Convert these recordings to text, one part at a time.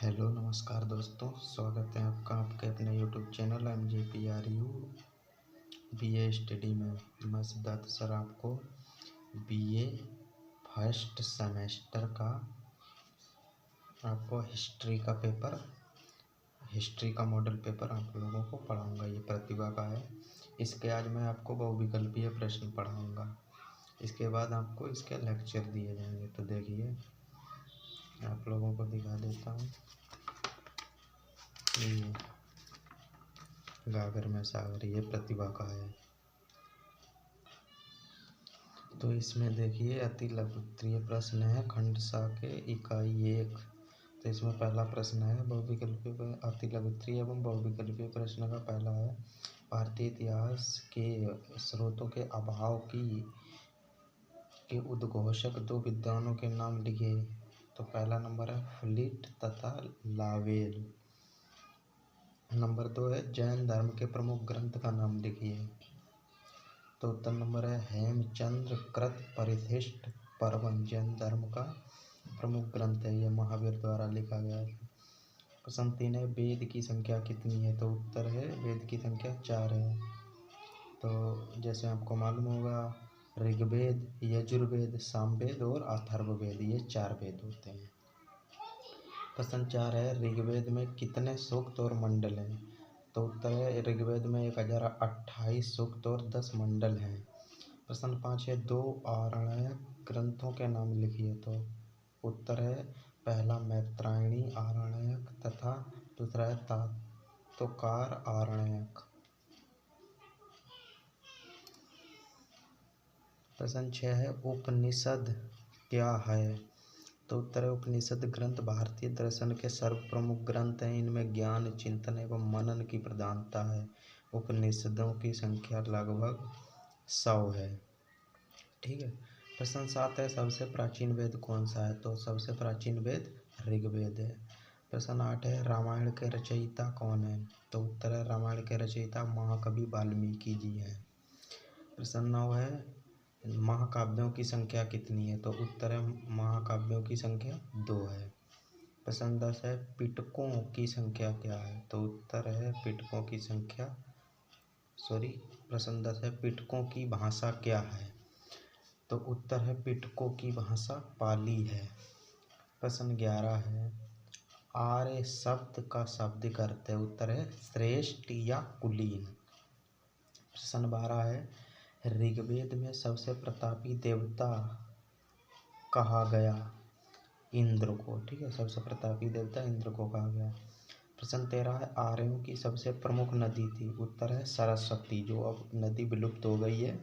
Hello नमस्कार दोस्तों, स्वागत है आपका आपके अपने YouTube channel MGPRU BA study में। मैं सिद्धार्थ सर आपको BA फर्स्ट सेमेस्टर का आपको हिस्ट्री का मॉडल पेपर आप लोगों को पढ़ाऊंगा। ये प्रतिभा का है। इसके आज मैं आपको बहुविकल्पीय प्रश्न पढ़ाऊंगा। इसके बाद आपको इसके लेक्चर दिए जाएंगे। तो देखिए, आप लोगों को दिखा देता हूँ। ये गागर में सागर, ये प्रतिभा का है। तो इसमें देखिए, अति लघुत्तरीय प्रश्न है खंड सा के इकाई 1। तो इसमें पहला प्रश्न है बहुविकल्पीय अति लघुत्तरीय एवं बहुविकल्पीय प्रश्न का पहला है, भारतीय इतिहास के स्रोतों के अभाव के उद्घोषक दो विद्वानों के नाम लिखे। तो पहला नंबर है फ्लिट तथा लावेल। नंबर 2 है जैन धर्म के प्रमुख ग्रंथ का नाम लिखिए। तो उत्तर नंबर है हेमचंद्र कृत परिशिष्ट पर्वन। जैन धर्म का प्रमुख ग्रंथ है, यह महावीर द्वारा लिखा गया है। प्रश्न 3 है वेद की संख्या कितनी है। तो उत्तर है वेद की संख्या 4 है। तो जैसे आपको मालूम होगा, ऋग्वेद, यजुर्वेद, सामवेद और अथर्ववेद, ये 4 वेद होते हैं। प्रश्न 4 है ऋग्वेद में कितने सूक्त और मंडल हैं। तो उत्तर है ऋग्वेद में 1028 सूक्त और 10 मंडल हैं। प्रश्न 5 है दो आरण्यक ग्रंथों के नाम लिखिए। तो उत्तर है पहला मैत्रायणी आरण्यक तथा दूसरा है तात्वकार आरण्यक। प्रश्न 6 है उपनिषद क्या है। तो उत्तर है उपनिषद ग्रंथ भारतीय दर्शन के सर्व प्रमुख ग्रंथ हैं। इनमें ज्ञान, चिंतन एवं मनन की प्रधानता है। उपनिषदों की संख्या लगभग 100 है। ठीक है। प्रश्न 7 है सबसे प्राचीन वेद कौन सा है। तो सबसे प्राचीन वेद ऋग्वेद है। प्रश्न 8 है रामायण के रचयिता कौन है। तो उत्तर है रामायण के रचयिता महाकवि वाल्मीकि जी हैं। प्रश्न 9 है महाकाव्यों की संख्या कितनी है। तो उत्तर है महाकाव्यों की संख्या 2 है। प्रश्न 10 है पिटकों की संख्या क्या है। तो उत्तर है पिटकों की संख्या प्रश्न 10 है पिटकों की भाषा क्या है। तो उत्तर है पिटकों की भाषा पाली है। प्रश्न 11 है आर्य शब्द का शाब्दिक अर्थ है। उत्तर है श्रेष्ठ या कुलीन। प्रश्न 12 है ऋग्वेद में सबसे प्रतापी देवता कहा गया इंद्र को। ठीक है, सबसे प्रतापी देवता इंद्र को कहा गया। प्रश्न 13 है आर्यों की सबसे प्रमुख नदी थी। उत्तर है सरस्वती, जो अब नदी विलुप्त हो गई है।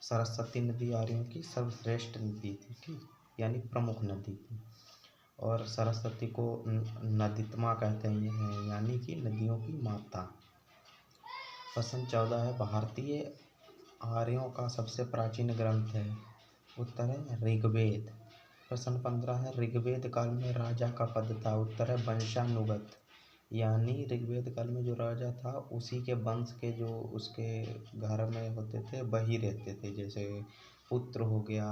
सरस्वती नदी आर्यों की सर्वश्रेष्ठ नदी थी, ठीक, यानी प्रमुख नदी थी। और सरस्वती को नदीत्मा कहते हैं, यानी कि नदियों की माता। प्रश्न 14 है भारतीय आर्यों का सबसे प्राचीन ग्रंथ है। उत्तर है ऋग्वेद। प्रश्न 15 है ऋग्वेद काल में राजा का पद था। उत्तर है वंशानुगत, यानी ऋग्वेद काल में जो राजा था उसी के वंश के जो उसके घर में होते थे वही रहते थे, जैसे पुत्र हो गया,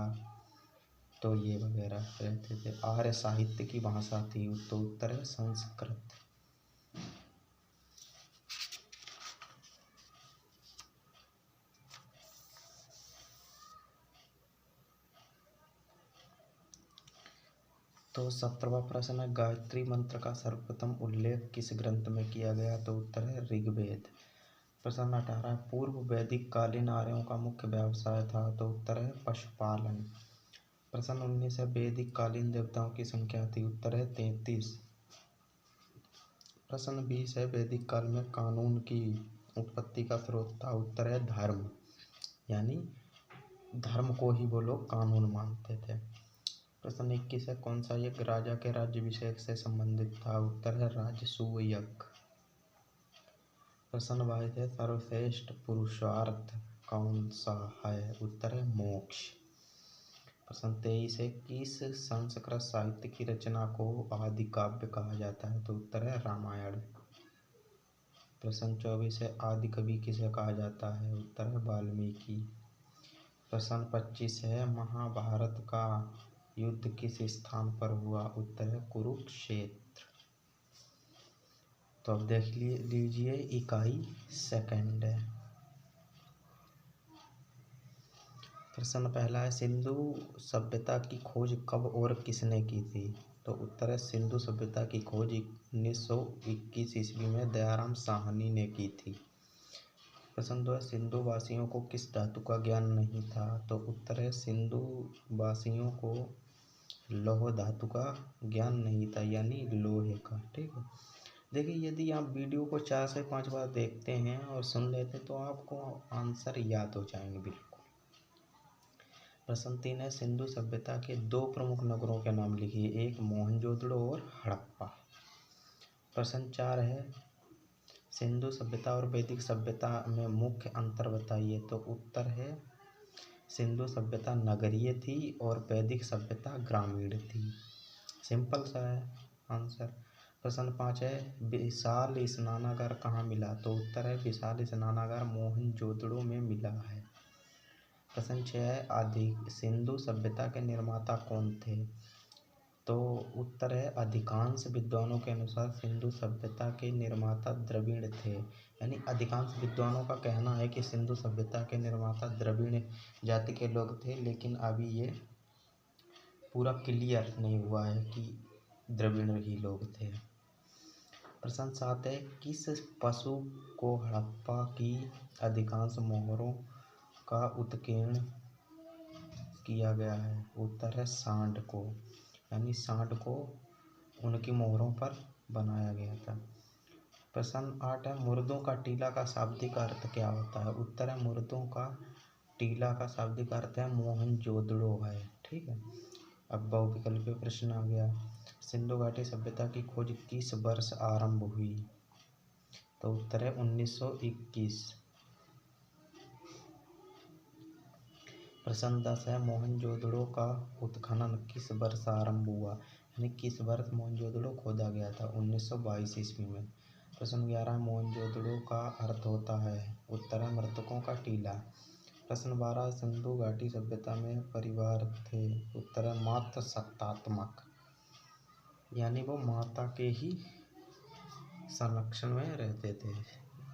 तो ये वगैरह रहते थे। आर्य साहित्य की भाषा थी। तो उत्तर है संस्कृत। तो 17वां प्रश्न है गायत्री मंत्र का सर्वप्रथम उल्लेख किस ग्रंथ में किया गया। तो उत्तर है ऋग्वेद। प्रश्न 18 पूर्व वैदिक कालीन आर्यों का मुख्य व्यवसाय था। तो उत्तर है पशुपालन। प्रश्न 19 है वैदिक कालीन देवताओं की संख्या थी। उत्तर है 33। प्रश्न 20 है वैदिक काल में कानून की उत्पत्ति का स्रोत था। उत्तर है धर्म, यानी धर्म को ही वो लोग कानून मानते थे। प्रश्न 21 है कौन सा यज्ञ राजा के राज्याभिषेक से संबंधित था। उत्तर है राजसूय यज्ञ। प्रश्न 22 है सर्वश्रेष्ठ पुरुषार्थ कौन सा है। उत्तर है मोक्ष। प्रश्न 23 है किस संस्कृत साहित्य की रचना को आदि काव्य कहा जाता है। तो उत्तर है रामायण। प्रश्न 24 है आदि कवि किसे कहा जाता है। उत्तर है वाल्मीकि। प्रश्न 25 है महाभारत का युद्ध किस स्थान पर हुआ। उत्तर है कुरुक्षेत्र। तो अब देख लीजिए इकाई सेकंड है। प्रश्न पहला है सिंधु सभ्यता की खोज कब और किसने की थी? तो उत्तर है सिंधु सभ्यता की खोज 1921 ईस्वी में दयाराम साहनी ने की थी। प्रश्न 2 है सिंधु वासियों को किस धातु का ज्ञान नहीं था? तो उत्तर है सिंधु वासियों को लौह धातु का ज्ञान नहीं था, यानी लोहे का। ठीक है, देखिए यदि आप वीडियो को 4 से 5 बार देखते हैं और सुन लेते तो आपको आंसर याद हो जाएंगे बिल्कुल। प्रश्न 3 है सिंधु सभ्यता के 2 प्रमुख नगरों के नाम लिखिए, एक मोहनजोदड़ो और हड़प्पा। प्रश्न 4 है सिंधु सभ्यता और वैदिक सभ्यता में मुख्य अंतर बताइए। तो उत्तर है सिंधु सभ्यता नगरीय थी और वैदिक सभ्यता ग्रामीण थी। सिंपल सा है आंसर। प्रश्न 5 है विशाल स्नानागार कहाँ मिला? तो उत्तर है विशाल स्नानागार मोहनजोदड़ो में मिला है। प्रश्न 6 है आदि सिंधु सभ्यता के निर्माता कौन थे? तो उत्तर है अधिकांश विद्वानों के अनुसार सिंधु सभ्यता के निर्माता द्रविड़ थे, यानी अधिकांश विद्वानों का कहना है कि सिंधु सभ्यता के निर्माता द्रविड़ जाति के लोग थे, लेकिन अभी ये पूरा क्लियर नहीं हुआ है कि द्रविड़ ही लोग थे। प्रश्न 7 है किस पशु को हड़प्पा की अधिकांश मोहरों का उत्कीर्ण किया गया है? उत्तर है सांड को, यानी सांड को उनकी मोहरों पर बनाया गया था। प्रश्न 8 है मुर्दों का टीला का शाब्दिक अर्थ क्या होता है? उत्तर है मुर्दों का टीला का शाब्दिक अर्थ है मोहनजोदड़ो है। ठीक है, अब बहुविकल्पीय प्रश्न आ गया। सिंधु घाटी सभ्यता की खोज किस वर्ष आरंभ हुई? तो उत्तर है 1921। प्रश्न 10 है मोहनजोदड़ो का उत्खनन किस वर्ष आरंभ हुआ, यानी किस वर्ष मोहनजोदड़ो खोदा गया था? 1922 ईस्वी में। प्रश्न 11 है मोहनजोदड़ो का अर्थ होता है? उत्तर है मृतकों का टीला। प्रश्न 12 सिंधु घाटी सभ्यता में परिवार थे? उत्तर है मात्र सत्तात्मक, यानी वो माता के ही संरक्षण में रहते थे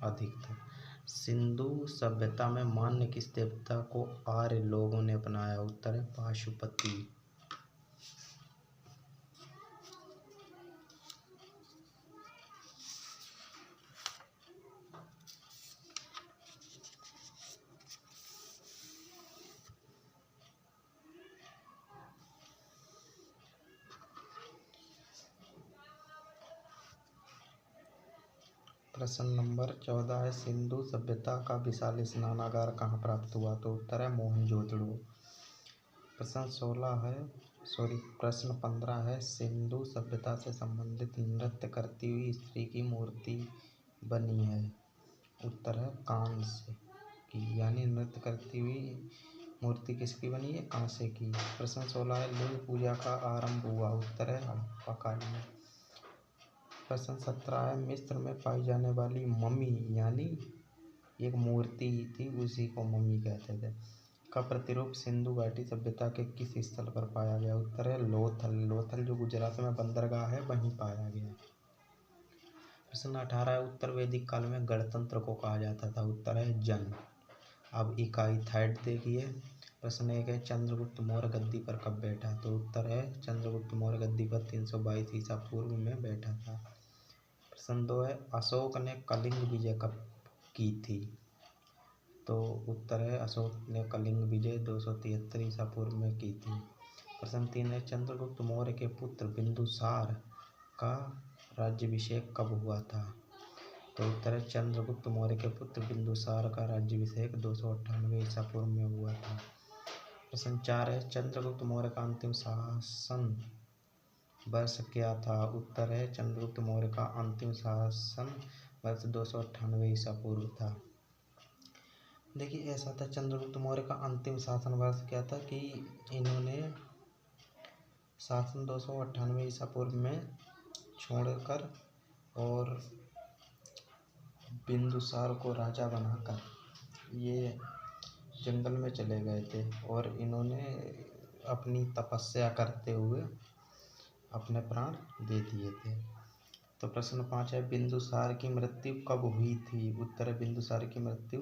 अधिकतर। सिंधु सभ्यता में मान्य किस देवता को आर्य लोगों ने अपनाया? उत्तर है पाशुपति। प्रश्न नंबर 14 है सिंधु सभ्यता का विशाल स्नानागार कहाँ प्राप्त हुआ? तो उत्तर है मोहनजोदड़ो। प्रश्न 15 है सिंधु सभ्यता से संबंधित नृत्य करती हुई स्त्री की मूर्ति बनी है? उत्तर है कांस्य की, यानी नृत्य करती हुई मूर्ति किसकी बनी है? कांस्य की। प्रश्न 16 है लिंग पूजा का आरंभ हुआ? उत्तर है हड़प्पा काल में। प्रश्न 17 है मिस्र में पाई जाने वाली मम्मी, यानी एक मूर्ति थी उसी को मम्मी कहते थे, का प्रतिरूप सिंधु घाटी सभ्यता के किस स्थल पर पाया गया? उत्तर है लोथल। लोथल जो गुजरात में बंदरगाह है वहीं पाया गया। प्रश्न 18 है उत्तर वैदिक काल में गणतंत्र को कहा जाता था? उत्तर है जन। अब इकाई थर्ड देखिए। प्रश्न 1 है चंद्रगुप्त मौर्य गद्दी पर कब बैठा? तो उत्तर है चंद्रगुप्त मौर्य गद्दी पर 322 ईसा पूर्व में बैठा था। प्रश्न 2 है अशोक ने कलिंग विजय कब की थी? तो उत्तर है अशोक ने कलिंग विजय 273 ईसा पूर्व में की थी। प्रश्न 3 है चंद्रगुप्त मौर्य के पुत्र बिंदुसार का राज्याभिषेक कब हुआ था? तो उत्तर है चंद्रगुप्त मौर्य के पुत्र बिंदुसार का राज्याभिषेक 298 ईसा पूर्व में हुआ था। प्रश्न 4 है चंद्रगुप्त मौर्य का अंतिम शासन वर्ष क्या था? उत्तर है चंद्रगुप्त मौर्य का अंतिम शासन वर्ष 298 ईसा पूर्व था। देखिए ऐसा था चंद्रगुप्त मौर्य का अंतिम शासन वर्ष क्या था कि इन्होंने शासन 298 ईसा पूर्व में छोड़कर और बिंदुसार को राजा बनाकर ये जंगल में चले गए थे और इन्होंने अपनी तपस्या करते हुए अपने प्राण दे दिए थे। तो प्रश्न 5 है बिंदुसार की मृत्यु कब हुई थी? उत्तर है बिंदुसार की मृत्यु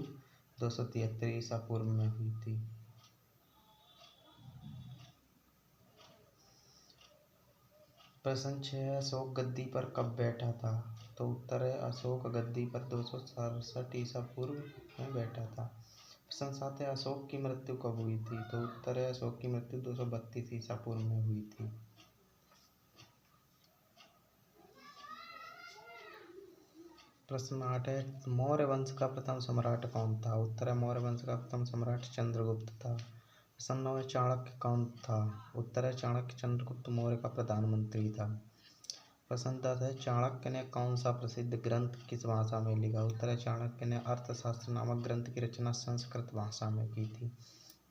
273 ईसा पूर्व में हुई थी। प्रश्न 6 है अशोक गद्दी पर कब बैठा था? तो उत्तर है अशोक गद्दी पर 267 ईसा पूर्व में बैठा था। प्रश्न 7 है अशोक की मृत्यु कब हुई थी? तो उत्तर है अशोक की मृत्यु 232 ईसा पूर्व में हुई थी। प्रश्न 8 है मौर्य वंश का प्रथम सम्राट कौन था? उत्तर है मौर्य वंश का प्रथम सम्राट चंद्रगुप्त था। प्रश्न 9 है चाणक्य कौन था? उत्तर है चाणक्य चंद्रगुप्त मौर्य का प्रधानमंत्री था। प्रश्न 10 है चाणक्य ने कौन सा प्रसिद्ध ग्रंथ किस भाषा में लिखा? उत्तर है चाणक्य ने अर्थशास्त्र नामक ग्रंथ की रचना संस्कृत भाषा में की थी।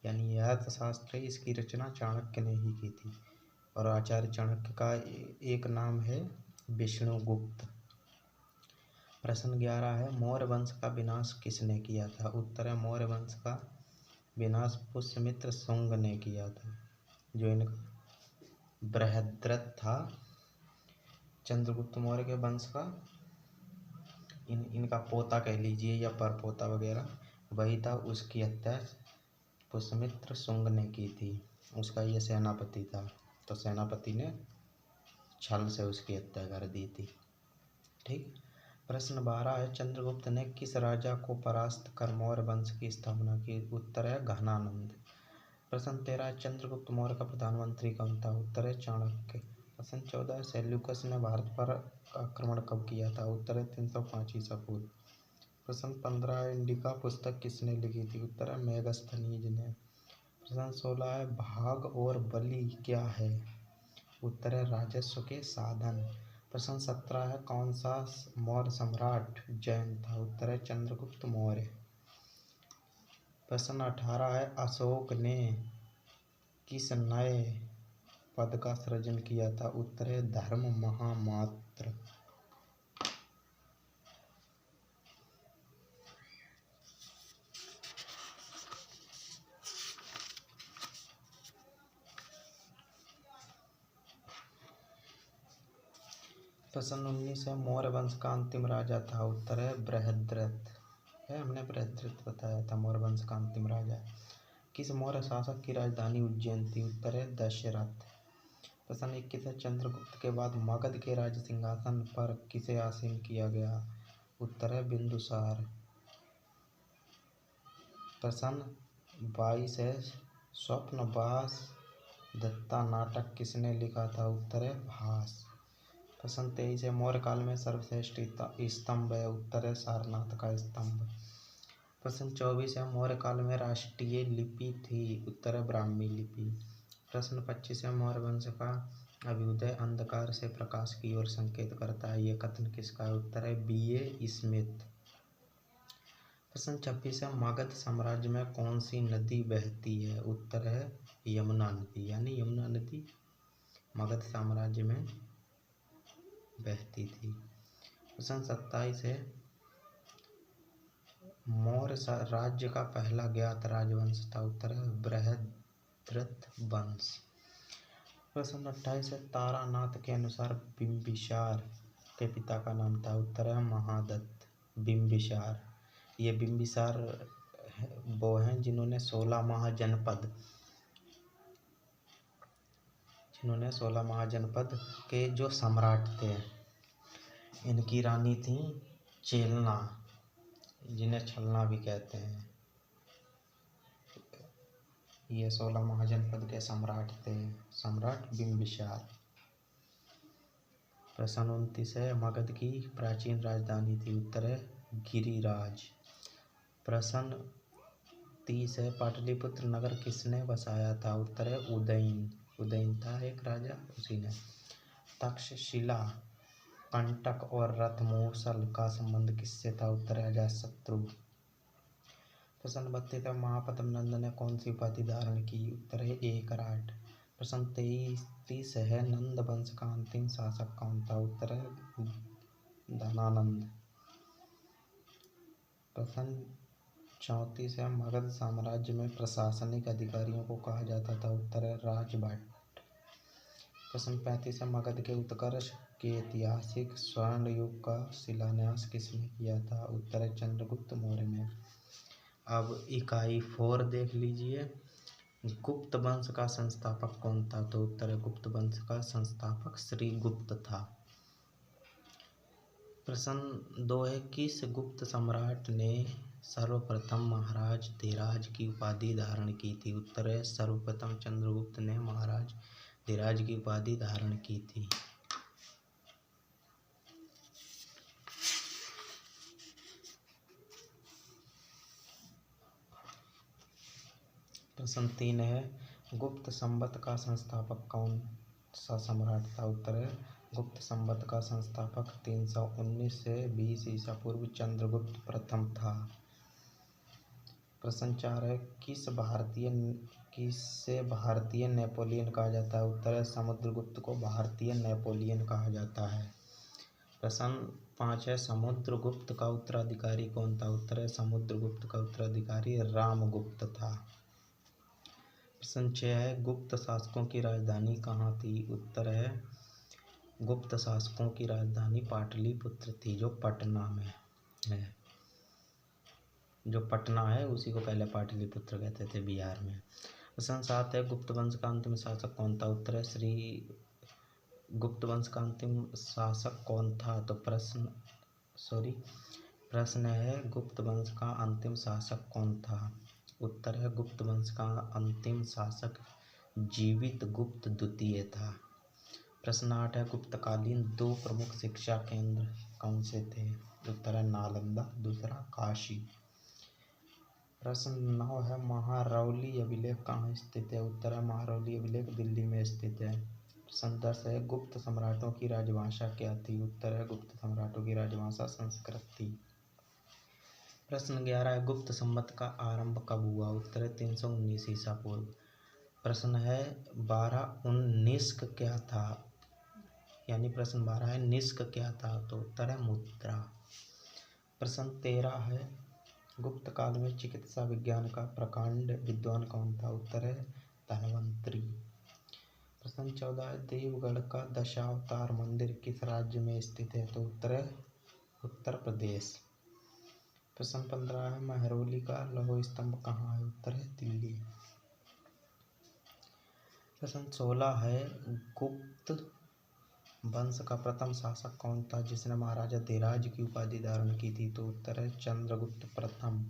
यानी यह अर्थशास्त्र है, इसकी रचना चाणक्य ने ही की थी। और आचार्य चाणक्य का एक नाम है विष्णुगुप्त। प्रश्न 11 है मौर्य वंश का विनाश किसने किया था? उत्तर है मौर्य वंश का विनाश पुष्यमित्र शुंग ने किया था, जो इनका बृहद्रथ था। चंद्रगुप्त मौर्य के वंश का इनका पोता कह लीजिए या परपोता वगैरह वही था, उसकी हत्या पुष्यमित्र शुंग ने की थी। उसका ये सेनापति था, तो सेनापति ने छल से उसकी हत्या कर दी थी। ठीक। प्रश्न 12 है चंद्रगुप्त ने किस राजा को परास्त कर मौर्य वंश की स्थापना की? उत्तर है घनानंद। प्रश्न 13 है चंद्रगुप्त मौर्य का प्रधानमंत्री कौन था? उत्तर है चाणक्य। प्रश्न 14 है सेल्यूकस ने भारत पर आक्रमण कब किया था? उत्तर है 305 ईसा पूर्व। प्रश्न 15 है इंडिका पुस्तक किसने लिखी थी? उत्तर है मेगस्थनीज ने। प्रश्न 16 है भाग और बलि क्या है? उत्तर है राजस्व के साधन। प्रश्न 17 है कौन सा मौर्य सम्राट जैन था? उत्तर है चंद्रगुप्त मौर्य। प्रश्न 18 है अशोक ने किस नए पद का सृजन किया था? उत्तर है धर्म महामात्र। प्रश्न 19 है मौर्य वंश का अंतिम राजा था? उत्तर है बृहद्रथ है, हमने बृहद्रथ बताया था मौर्य वंश का अंतिम राजा। किस मौर्य शासक की राजधानी उज्जैन थी? उत्तर है दशरथ। प्रश्न 21 है चंद्रगुप्त के बाद मगध के राज सिंहासन पर किसे आसीन किया गया? उत्तर है बिंदुसार। प्रश्न 22 है स्वप्नवास दत्ता नाटक किसने लिखा था? उत्तर है भास। प्रश्न 23 है मौर्य काल में सर्वश्रेष्ठ स्तंभ है? उत्तर है सारनाथ का स्तंभ। प्रश्न 24 है मौर्य काल में राष्ट्रीय लिपि थी? उत्तर है ब्राह्मी लिपि। प्रश्न 25 है मौर्य वंश का अभ्युदय अंधकार से प्रकाश की ओर संकेत करता है, यह कथन किसका है? उत्तर है B.A. स्मिथ। प्रश्न 26 है मगध साम्राज्य में कौन सी नदी बहती है? उत्तर है यमुना नदी, यानी यमुना नदी मगध साम्राज्य में बहती थी। प्रश्न 27 है मौर्य राज्य का पहला ज्ञात राजवंश था? उत्तर है बृहद्रथ वंश। प्रश्न 28 है तारानाथ के अनुसार बिंबिसार के पिता का नाम था? उत्तर है महादत्त। बिंबिसार, ये बिंबिसार वो हैं जिन्होंने 16 महाजनपद के जो सम्राट थे। इनकी रानी थी चेलना, जिन्हें छलना भी कहते हैं। ये 16 महाजनपद के सम्राट थे, सम्राट बिंबिसार। प्रश्न 29 है मगध की प्राचीन राजधानी थी? उत्तर है गिरिराज। प्रश्न 30 है पाटलिपुत्र नगर किसने बसाया था? उत्तर है उदयन। उदयन था एक राजा, उसी ने। तक्षशिला, कंटक और रथमूसल का संबंध किससे था? उत्तर है अजातशत्रु। प्रश्न 32 है महापद्म नंद ने कौन सी उपाधि धारण की? उत्तर है एकराट। प्रश्न 33 है नंद वंश का अंतिम शासक कौन था? उत्तर है धनानंद। प्रश्न 34 है मगध साम्राज्य में प्रशासनिक अधिकारियों को कहा जाता था? उत्तर है राजभट। प्रश्न 35 है मगध के उत्कर्ष के ऐतिहासिक स्वर्ण युग का शिलान्यास किसने किया था? उत्तर है चंद्रगुप्त मौर्य ने। अब इकाई 4 देख लीजिए। गुप्त वंश का संस्थापक कौन था? तो उत्तर है गुप्त वंश का संस्थापक श्री गुप्त था। प्रश्न 2 है, किस गुप्त सम्राट ने सर्वप्रथम महाराज धीराज की उपाधि धारण की थी? उत्तर है सर्वप्रथम चंद्रगुप्त ने महाराज धीराज की उपाधि धारण की थी। प्रश्न 3 है, गुप्त संवत का संस्थापक कौन सा सम्राट था? उत्तर है गुप्त संवत का संस्थापक 319 से 20 ईसा पूर्व चंद्रगुप्त प्रथम था। प्रश्न 4 है, किसे भारतीय नेपोलियन कहा जाता है? उत्तर है समुद्रगुप्त को भारतीय नेपोलियन कहा जाता है। प्रश्न 5 है, समुद्रगुप्त का उत्तराधिकारी कौन था? उत्तर है समुद्रगुप्त का उत्तराधिकारी रामगुप्त था। प्रश्न 6 है, गुप्त शासकों की राजधानी कहाँ थी? उत्तर है गुप्त शासकों की राजधानी पाटलिपुत्र थी, जो पटना में है। जो पटना है उसी को पहले पाटलिपुत्र कहते थे बिहार में। प्रश्न 7 है, गुप्त वंश का अंतिम शासक कौन था? उत्तर है गुप्त वंश का अंतिम शासक कौन था? तो प्रश्न है, गुप्त वंश का अंतिम शासक कौन था? उत्तर है गुप्त वंश का अंतिम शासक जीवित गुप्त द्वितीय था। प्रश्न 8 है, गुप्तकालीन 2 प्रमुख शिक्षा केंद्र कौन से थे? उत्तर है नालंदा, दूसरा काशी। प्रश्न 9 है, महारौली अभिलेख कहाँ स्थित है? उत्तर है महारौली अभिलेख दिल्ली में स्थित है। प्रश्न 10 है, गुप्त सम्राटों की राजभाषा क्या थी? उत्तर है गुप्त सम्राटों की राजभाषा संस्कृत थी। प्रश्न 11 है, गुप्त संवत का आरंभ कब हुआ? उत्तर है 319 ईसा पूर्व। प्रश्न है 12 निष्क क्या था? यानी प्रश्न 12 है, निष्क क्या था? तो उत्तर है मुद्रा। प्रश्न 13 है, गुप्त काल में चिकित्सा विज्ञान का प्रकांड विद्वान कौन था? उत्तर है धन्वंतरी। प्रश्न 14 है, देवगढ़ का दशावतार मंदिर किस राज्य में स्थित है? तो उत्तर है उत्तर प्रदेश। प्रश्न 15 है, महरौली का लौह स्तंभ कहाँ है? उत्तर है दिल्ली। प्रश्न 16 है, गुप्त वंश का प्रथम शासक कौन था जिसने महाराजा धीराज की उपाधि धारण की थी? तो उत्तर है चंद्रगुप्त प्रथम।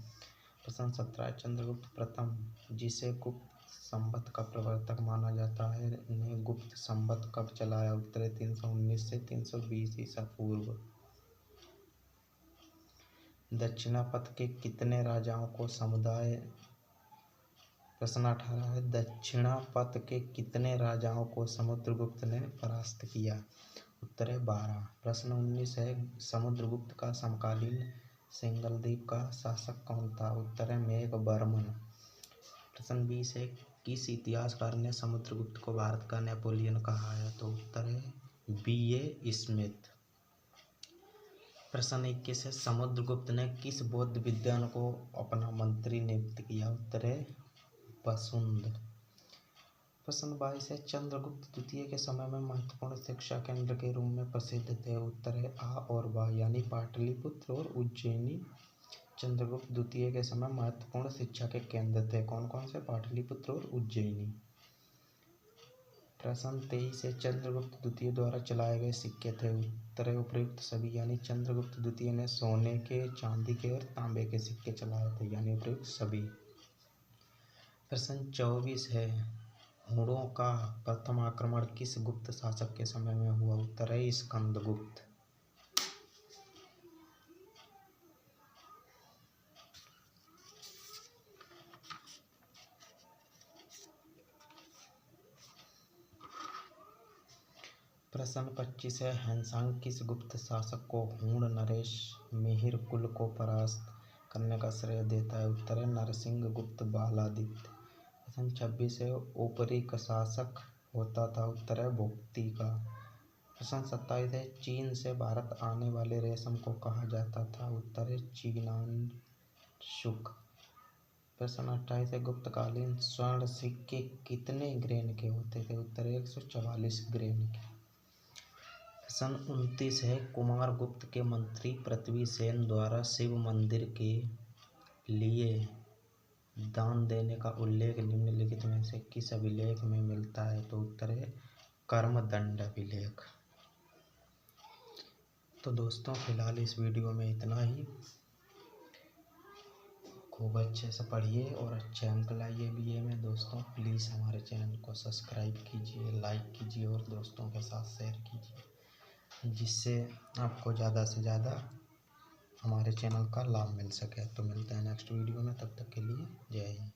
प्रश्न 17 चंद्रगुप्त प्रथम, जिसे गुप्त संवत का प्रवर्तक माना जाता है, ने गुप्त संवत कब चलाया? उत्तर है 319 से 320 ईसा पूर्व। दक्षिणापथ के कितने राजाओं को समुदाय प्रश्न 18 है, दक्षिणापथ के कितने राजाओं को समुद्रगुप्त ने परास्त किया? उत्तर है 12। प्रश्न 19 है, समुद्रगुप्त का समकालीन सिंगलद्वीप का शासक कौन था? उत्तर है मेघवर्मन। प्रश्न 20 है, किस इतिहासकार ने समुद्रगुप्त को भारत का नेपोलियन कहा है? तो उत्तर है B.A. स्मिथ। प्रश्न 21 है, समुद्रगुप्त ने किस बौद्ध विद्वान को अपना मंत्री नियुक्त किया? उत्तर है वसुंध। प्रश्न 22 है, चंद्रगुप्त द्वितीय के समय में महत्वपूर्ण शिक्षा केंद्र के रूप में प्रसिद्ध थे? उत्तर है आ और बा, यानी पाटलिपुत्र और उज्जैनी चंद्रगुप्त द्वितीय के समय महत्वपूर्ण शिक्षा के केंद्र थे। कौन कौन से? पाटलिपुत्र और उज्जैनी। प्रश्न 23 है, चंद्रगुप्त द्वितीय द्वारा चलाए गए सिक्के थे? उत्तर है उपयुक्त सभी, यानी चंद्रगुप्त द्वितीय ने सोने के, चांदी के और तांबे के सिक्के चलाए थे, यानी उपयुक्त सभी। प्रश्न 24 है, हुणों का प्रथम आक्रमण किस गुप्त शासक के समय में हुआ? उत्तर है स्कंदगुप्त। प्रश्न 25 है, हैनसांग किस गुप्त शासक को हूण नरेश मिहिर कुल को परास्त करने का श्रेय देता है? उत्तर है नरसिंह गुप्त बालादित्य। प्रश्न 26 है, औपरिक शासक होता था? उत्तर है भोक्ति का। प्रश्न 27 है, चीन से भारत आने वाले रेशम को कहा जाता था? उत्तर है चीनांशुक। प्रश्न 28 है, गुप्तकालीन स्वर्ण सिक्के कितने ग्रेन के होते थे? उत्तर है 144 ग्रेन के। प्रश्न 29 है, कुमारगुप्त के मंत्री पृथ्वी सेन द्वारा शिव मंदिर के लिए दान देने का उल्लेख निम्नलिखित में से किस अभिलेख में मिलता है? तो उत्तर है कर्मदंड अभिलेख। तो दोस्तों फिलहाल इस वीडियो में इतना ही। खूब अच्छे से पढ़िए और अच्छे अंक लाइए बीए में। दोस्तों प्लीज़ हमारे चैनल को सब्सक्राइब कीजिए, लाइक कीजिए और दोस्तों के साथ शेयर कीजिए, जिससे आपको ज़्यादा से ज़्यादा हमारे चैनल का लाभ मिल सके। तो मिलते हैं नेक्स्ट वीडियो में, तब तक के लिए जय हिंद।